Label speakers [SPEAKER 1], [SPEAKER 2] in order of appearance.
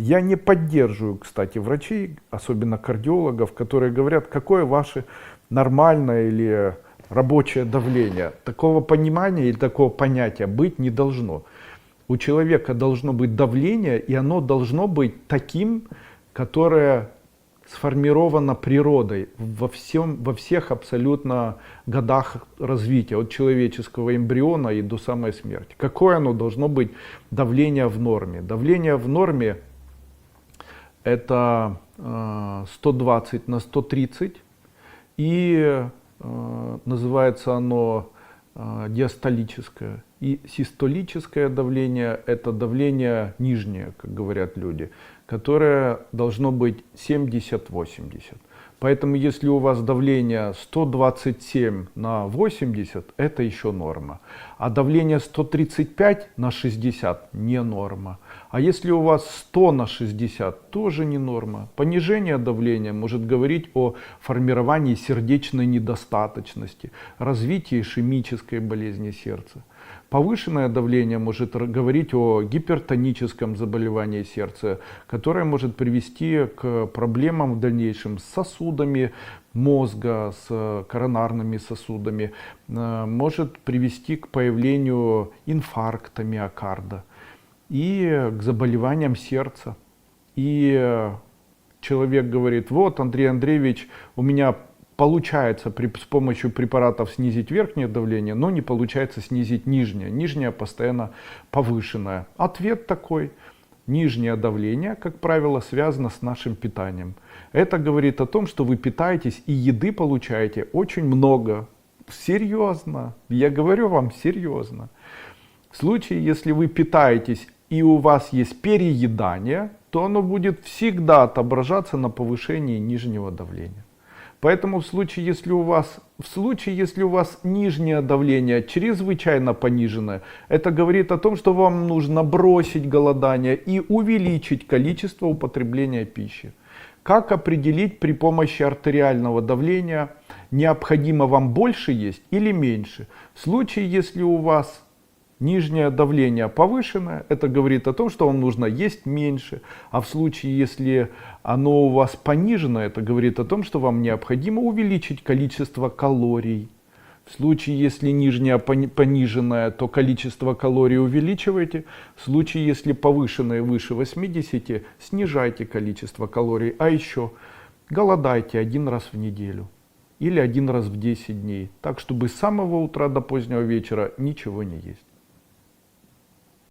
[SPEAKER 1] Я не поддерживаю, кстати, врачей, особенно кардиологов, которые говорят, какое ваше нормальное или рабочее давление. Такого понимания или такого понятия быть не должно. У человека должно быть давление, и оно должно быть таким, которое сформировано природой во всех абсолютно годах развития, от человеческого эмбриона и до самой смерти. Какое оно должно быть давление в норме? Давление в норме это 120 на 130, и называется оно диастолическое. И систолическое давление — это давление нижнее, как говорят люди, которое должно быть 70-80. Поэтому если у вас давление 127 на 80, это еще норма. А давление 135 на 60 не норма. А если у вас 100 на 60, тоже не норма. Понижение давления может говорить о формировании сердечной недостаточности, развитии ишемической болезни сердца. Повышенное давление может говорить о гипертоническом заболевании сердца, которое может привести к проблемам в дальнейшем с сосудами мозга, с коронарными сосудами, может привести к появлению инфаркта миокарда и к заболеваниям сердца. И человек говорит: вот, Андрей Андреевич, у меня получается с помощью препаратов снизить верхнее давление, но не получается снизить нижнее. Нижнее постоянно повышенное. Ответ такой: нижнее давление, как правило, связано с нашим питанием. Это говорит о том, что вы питаетесь и еды получаете очень много. Серьезно, я говорю вам серьезно. В случае, если вы питаетесь и у вас есть переедание, то оно будет всегда отображаться на повышении нижнего давления. Поэтому в случае, если у вас нижнее давление чрезвычайно пониженное, это говорит о том, что вам нужно бросить голодание и увеличить количество употребления пищи. Как определить при помощи артериального давления, необходимо вам больше есть или меньше? В случае, если у вас нижнее давление повышенное, это говорит о том, что вам нужно есть меньше. А в случае, если оно у вас пониженное, это говорит о том, что вам необходимо увеличить количество калорий. В случае, если нижнее пониженное, то количество калорий увеличивайте. В случае, если повышенное выше 80, снижайте количество калорий. А еще голодайте 1 раз в неделю или 1 раз в 10 дней. Так, чтобы с самого утра до позднего вечера ничего не есть.